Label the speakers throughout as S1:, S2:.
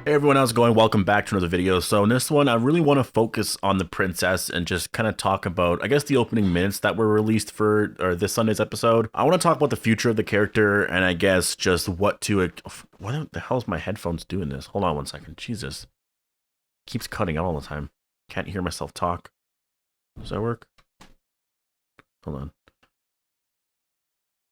S1: Hey everyone, how's it going? Welcome back to another video. So in this one, I really want to focus on the princess and just kind of talk about, I guess, the opening minutes that were released for this Sunday's episode. I want to talk about the future of the character and I guess just what to... What the hell is my headphones doing this? Hold on one second. Jesus. Keeps cutting out all the time. Can't hear myself talk. Does that work? Hold on.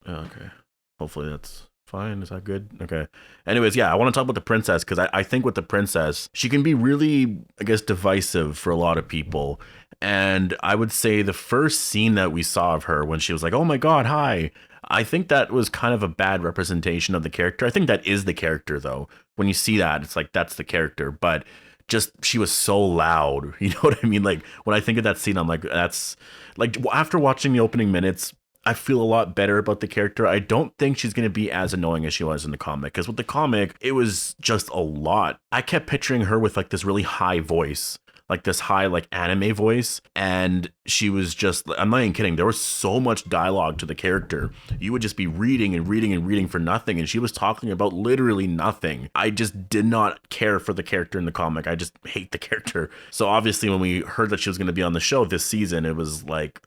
S1: Okay. Hopefully that's... fine. Is that good? Okay. Anyways, yeah, I want to talk about the princess because I think with the princess, she can be really, I guess, divisive for a lot of people. And I would say the first scene that we saw of her when she was like, oh my God, hi. I think that was kind of a bad representation of the character. I think that is the character, though. When you see that, it's like, that's the character. But just, she was so loud. You know what I mean? Like, when I think of that scene, I'm like, that's, like, after watching the opening minutes, I feel a lot better about the character. I don't think she's going to be as annoying as she was in the comic, because with the comic, it was just a lot. I kept picturing her with like this really high voice, like this high like anime voice, and she was just, I'm not even kidding, there was so much dialogue to the character. You would just be reading and reading and reading for nothing, and she was talking about literally nothing. I just did not care for the character in the comic. I just hate the character. So obviously when we heard that she was going to be on the show this season, it was like,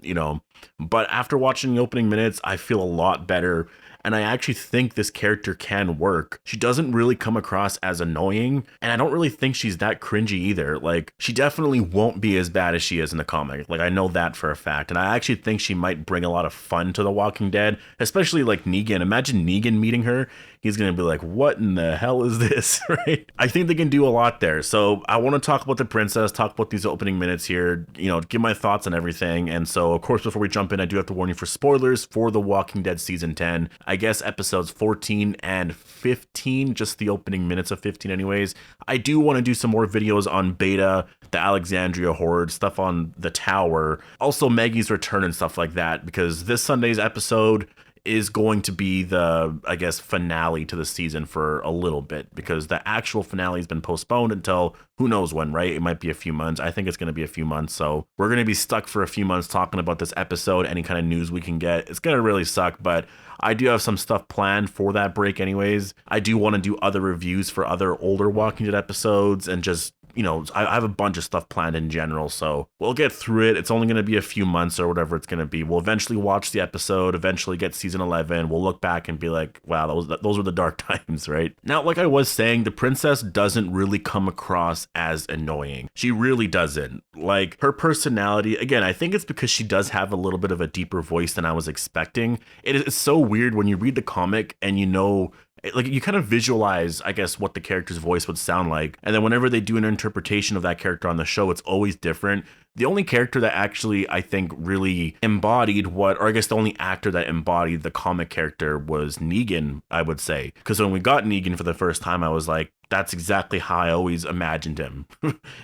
S1: you know, but after watching the opening minutes, I feel a lot better. And I actually think this character can work. She doesn't really come across as annoying, and I don't really think she's that cringy either. Like, she definitely won't be as bad as she is in the comic. Like, I know that for a fact. And I actually think she might bring a lot of fun to The Walking Dead, especially like Negan. Imagine Negan meeting her. He's going to be like, what in the hell is this, right? I think they can do a lot there. So I want to talk about the princess, talk about these opening minutes here, you know, give my thoughts on everything. And so, of course, before we jump in, I do have to warn you for spoilers for The Walking Dead Season 10. I guess episodes 14 and 15, just the opening minutes of 15 anyways. I do want to do some more videos on Beta, the Alexandria Horde, stuff on the Tower, also Maggie's return and stuff like that, because this Sunday's episode is going to be the, I guess, finale to the season for a little bit, because the actual finale has been postponed until who knows when, right? It might be a few months. I think it's going to be a few months. So we're going to be stuck for a few months talking about this episode, any kind of news we can get. It's going to really suck, but I do have some stuff planned for that break anyways. I do want to do other reviews for other older Walking Dead episodes and just, you know, I have a bunch of stuff planned in general, so we'll get through it. It's only going to be a few months or whatever it's going to be. We'll eventually watch the episode, eventually get season 11. We'll look back and be like, wow, those were the dark times, right? Now, like I was saying, the princess doesn't really come across as annoying. She really doesn't. Like, her personality, again, I think it's because she does have a little bit of a deeper voice than I was expecting. It's so weird when you read the comic and you know, like, you kind of visualize, I guess, what the character's voice would sound like. And then whenever they do an interpretation of that character on the show, it's always different. The only character that actually, I think, really embodied what, or I guess the only actor that embodied the comic character was Negan, I would say. Because when we got Negan for the first time, I was like, that's exactly how I always imagined him.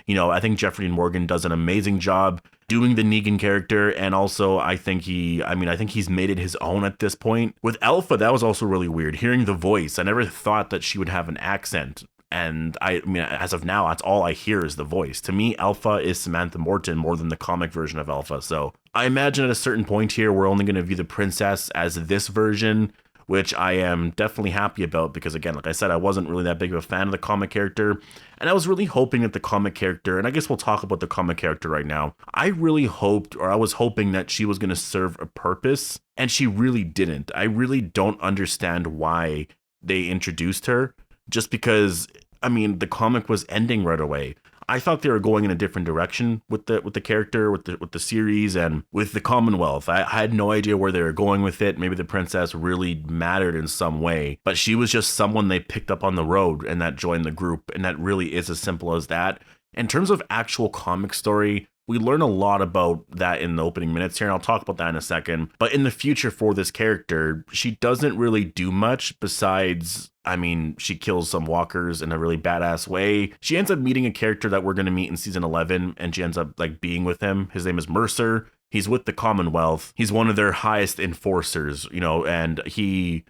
S1: You know, I think Jeffrey Morgan does an amazing job doing the Negan character, and also I think he's made it his own at this point. With Alpha, that was also really weird. Hearing the voice, I never thought that she would have an accent. And I mean, as of now, that's all I hear is the voice. To me, Alpha is Samantha Morton more than the comic version of Alpha. So I imagine at a certain point here, we're only going to view the princess as this version, which I am definitely happy about, because again, like I said, I wasn't really that big of a fan of the comic character, and I was really hoping that the comic character, and I guess we'll talk about the comic character right now, I really hoped, or I was hoping that she was going to serve a purpose, and she really didn't. I really don't understand why they introduced her, just because, I mean, the comic was ending right away. I thought they were going in a different direction with the character, with the series, and with the Commonwealth. I had no idea where they were going with it. Maybe the princess really mattered in some way, but she was just someone they picked up on the road and that joined the group, and that really is as simple as that. In terms of actual comic story, we learn a lot about that in the opening minutes here, and I'll talk about that in a second. But in the future for this character, she doesn't really do much besides, I mean, she kills some walkers in a really badass way. She ends up meeting a character that we're going to meet in season 11, and she ends up like being with him. His name is Mercer. He's with the Commonwealth. He's one of their highest enforcers, you know, and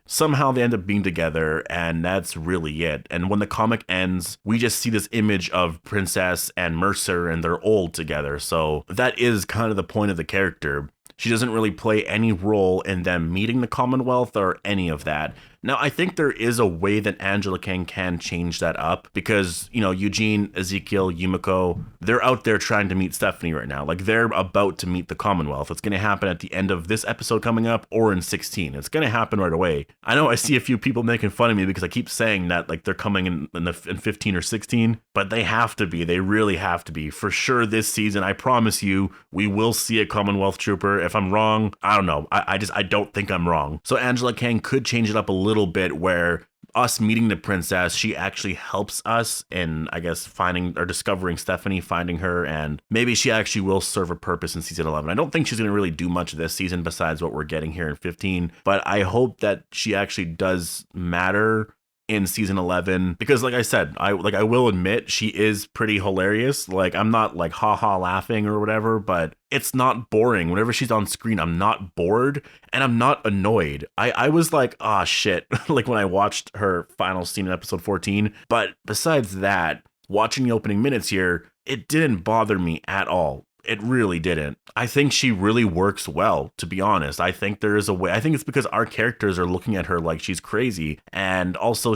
S1: somehow they end up being together, and that's really it. And when the comic ends, we just see this image of Princess and Mercer, and they're old together. So that is kind of the point of the character. She doesn't really play any role in them meeting the Commonwealth or any of that. Now, I think there is a way that Angela Kang can change that up because, Eugene, Ezekiel, Yumiko, they're out there trying to meet Stephanie right now. Like, they're about to meet the Commonwealth. It's going to happen at the end of this episode coming up or in 16. It's going to happen right away. I know I see a few people making fun of me because I keep saying that, like, they're coming in 15 or 16, but they have to be. They really have to be. For sure this season, I promise you, we will see a Commonwealth trooper. If I'm wrong, I don't know. I don't think I'm wrong. So Angela Kang could change it up a little bit where us meeting the princess, she actually helps us in, I guess, finding or discovering Stephanie, finding her, and maybe she actually will serve a purpose in season 11. I don't think she's going to really do much this season besides what we're getting here in 15, but I hope that she actually does matter in season 11 because, like I said, I will admit she is pretty hilarious. Like, I'm not like haha laughing or whatever, but it's not boring. Whenever she's on screen, I'm not bored and I'm not annoyed. I was like, ah, shit, like when I watched her final scene in episode 14. But besides that, watching the opening minutes here, it didn't bother me at all. It really didn't. I think she really works well, to be honest. I think there is a way. I think it's because our characters are looking at her like she's crazy. And also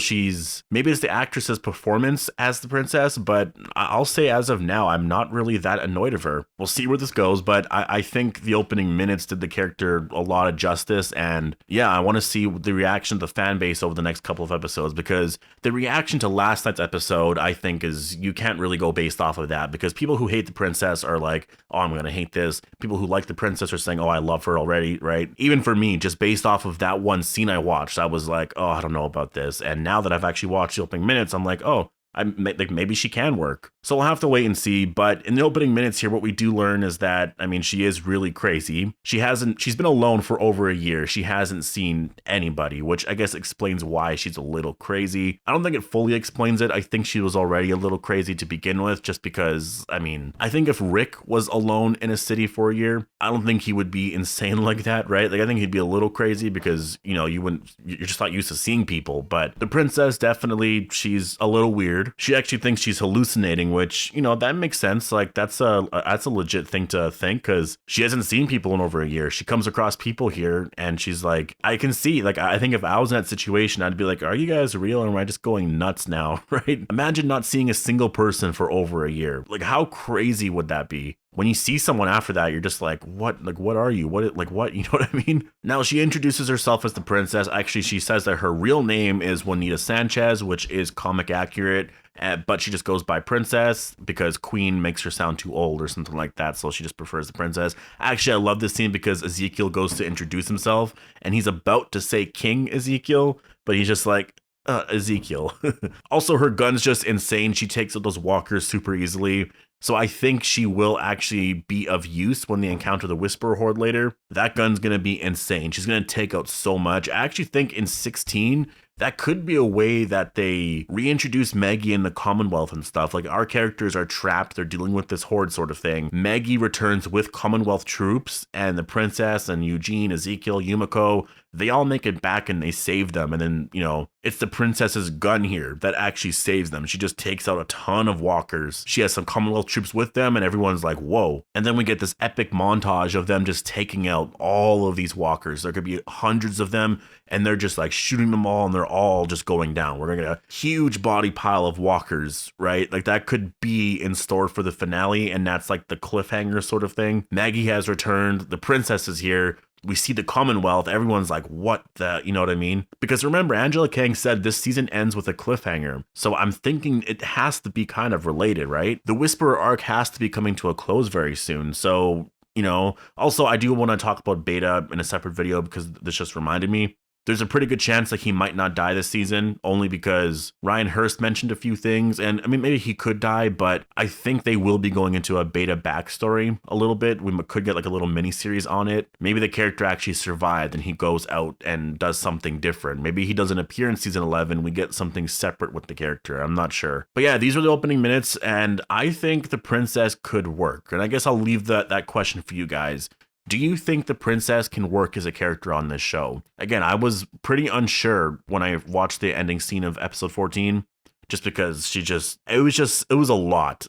S1: maybe it's the actress's performance as the princess, but I'll say as of now, I'm not really that annoyed of her. We'll see where this goes, but I think the opening minutes did the character a lot of justice. And yeah, I want to see the reaction of the fan base over the next couple of episodes, because the reaction to last night's episode, I think you can't really go based off of that, because people who hate the princess are like, oh, I'm going to hate this. People who like the princess are saying, oh, I love her already, right? Even for me, just based off of that one scene I watched, I was like, oh, I don't know about this. And now that I've actually watched the opening minutes, I'm like, oh, maybe she can work. So we'll have to wait and see. But in the opening minutes here, what we do learn is that, I mean, she is really crazy. She's been alone for over a year. She hasn't seen anybody, which I guess explains why she's a little crazy. I don't think it fully explains it. I think she was already a little crazy to begin with, just because, I mean, I think if Rick was alone in a city for a year, I don't think he would be insane like that, right? Like, I think he'd be a little crazy because, you're just not used to seeing people. But the princess, definitely, she's a little weird. She actually thinks she's hallucinating, which, that makes sense. Like, that's a legit thing to think, because she hasn't seen people in over a year. She comes across people here and she's like, I can see, like, I think if I was in that situation, I'd be like, are you guys real or am I just going nuts now? Right? Imagine not seeing a single person for over a year. Like, how crazy would that be? When you see someone after that, you're just like, what? Like, what are you? What? You know what I mean? Now, she introduces herself as the princess. Actually, she says that her real name is Juanita Sanchez, which is comic accurate, but she just goes by princess because Queen makes her sound too old or something like that, so she just prefers the princess. Actually, I love this scene because Ezekiel goes to introduce himself, and he's about to say King Ezekiel, but he's just like, Ezekiel. Also, her gun's just insane. She takes out those walkers super easily. So I think she will actually be of use when they encounter the Whisperer Horde later. That gun's going to be insane. She's going to take out so much. I actually think in 16, that could be a way that they reintroduce Maggie in the Commonwealth and stuff. Like, our characters are trapped. They're dealing with this horde sort of thing. Maggie returns with Commonwealth troops, and the princess and Eugene, Ezekiel, Yumiko, they all make it back and they save them. And then, it's the princess's gun here that actually saves them. She just takes out a ton of walkers. She has some Commonwealth troops with them and everyone's like, whoa. And then we get this epic montage of them just taking out all of these walkers. There could be hundreds of them and they're just like shooting them all and they're all just going down. We're gonna get a huge body pile of walkers, right? Like, that could be in store for the finale, and that's like the cliffhanger sort of thing. Maggie has returned. The princess is here. We see the Commonwealth. Everyone's like, what the, you know what I mean? Because remember, Angela Kang said this season ends with a cliffhanger. So I'm thinking it has to be kind of related, right? The Whisperer arc has to be coming to a close very soon. So, also I do want to talk about Beta in a separate video because this just reminded me. There's a pretty good chance that he might not die this season, only because Ryan Hurst mentioned a few things, and I mean, maybe he could die, but I think they will be going into a Beta backstory a little bit. We could get like a little mini series on it. Maybe the character actually survived and he goes out and does something different. Maybe he doesn't appear in season 11. We get something separate with the character. I'm not sure. But yeah, these are the opening minutes, and I think the princess could work. And I guess I'll leave that question for you guys. Do you think the princess can work as a character on this show? Again, I was pretty unsure when I watched the ending scene of episode 14, just because it was a lot,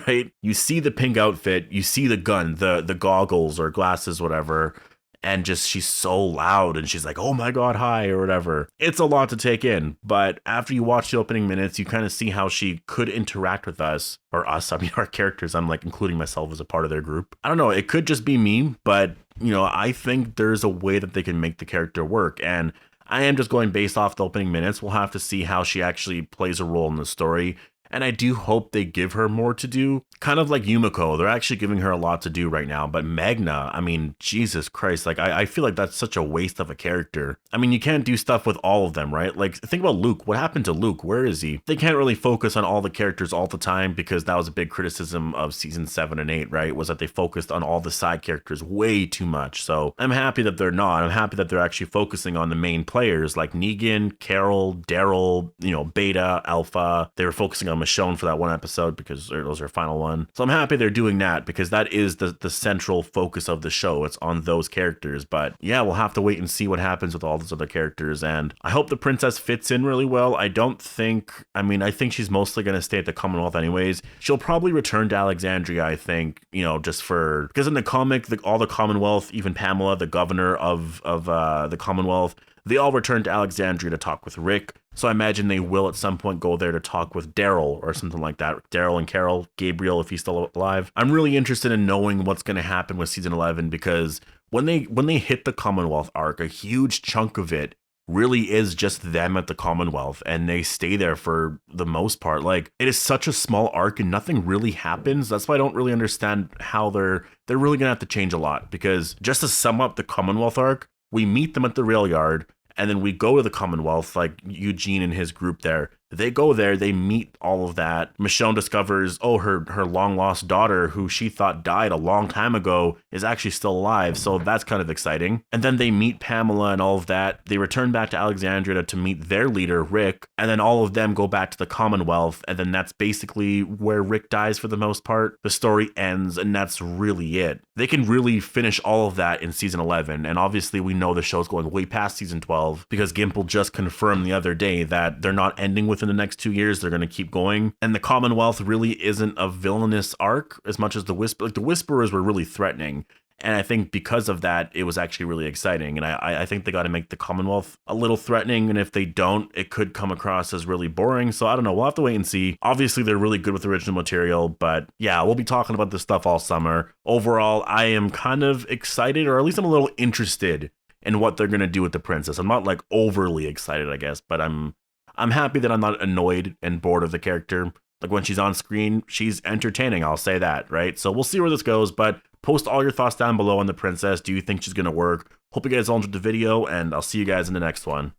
S1: right? You see the pink outfit, you see the gun, the goggles or glasses, whatever, and just she's so loud and she's like, oh my god, hi, or whatever. It's a lot to take in, but after you watch the opening minutes, you kind of see how she could interact with us, or us, I mean our characters. I'm like including myself as a part of their group. I don't know, it could just be me, but you know, I think there's a way that they can make the character work, and I am just going based off the opening minutes. We'll have to see how she actually plays a role in the story. And I do hope they give her more to do. Kind of like Yumiko, they're actually giving her a lot to do right now. But Magna, I mean, Jesus Christ, like I feel like that's such a waste of a character. I mean, you can't do stuff with all of them, right? Like think about Luke. What happened to Luke? Where is he? They can't really focus on all the characters all the time, because that was a big criticism of season 7 and 8, right? Was that they focused on all the side characters way too much. So I'm happy that they're not. I'm happy that they're actually focusing on the main players like Negan, Carol, Daryl, you know, Beta, Alpha. They were focusing on Michonne for that one episode because it was her final one. So I'm happy they're doing that, because that is the central focus of the show. It's on those characters. But yeah, we'll have to wait and see what happens with all those other characters. And I hope the princess fits in really well. I think she's mostly going to stay at the Commonwealth anyways. She'll probably return to Alexandria, I think, you know, just for, because in the comic, all the Commonwealth, even Pamela, the governor of the Commonwealth, they all return to Alexandria to talk with Rick. So I imagine they will at some point go there to talk with Daryl or something like that. Daryl and Carol, Gabriel, if he's still alive. I'm really interested in knowing what's going to happen with season 11, because when they hit the Commonwealth arc, a huge chunk of it really is just them at the Commonwealth, and they stay there for the most part. Like, it is such a small arc and nothing really happens. That's why I don't really understand how they're really gonna have to change a lot, because just to sum up the Commonwealth arc, we meet them at the rail yard, and then we go to the Commonwealth, like Eugene and his group there. They go there, they meet all of that. Michonne discovers, oh, her long lost daughter, who she thought died a long time ago, is actually still alive. So that's kind of exciting. And then they meet Pamela and all of that. They return back to Alexandria to meet their leader, Rick. And then all of them go back to the Commonwealth. And then that's basically where Rick dies for the most part. The story ends, and that's really it. They can really finish all of that in season 11. And obviously we know the show's going way past season 12, because Gimple just confirmed the other day that they're not ending within the next 2 years. They're going to keep going. And the Commonwealth really isn't a villainous arc as much as the Whisper. Like, the Whisperers were really threatening. And I think because of that, it was actually really exciting. And I think they got to make the Commonwealth a little threatening. And if they don't, it could come across as really boring. So I don't know. We'll have to wait and see. Obviously, they're really good with original material. But yeah, we'll be talking about this stuff all summer. Overall, I am kind of excited, or at least I'm a little interested in what they're going to do with the princess. I'm not like overly excited, I guess, but I'm happy that I'm not annoyed and bored of the character. Like, when she's on screen, she's entertaining, I'll say that, right? So we'll see where this goes, but post all your thoughts down below on the princess. Do you think she's going to work? Hope you guys all enjoyed the video, and I'll see you guys in the next one.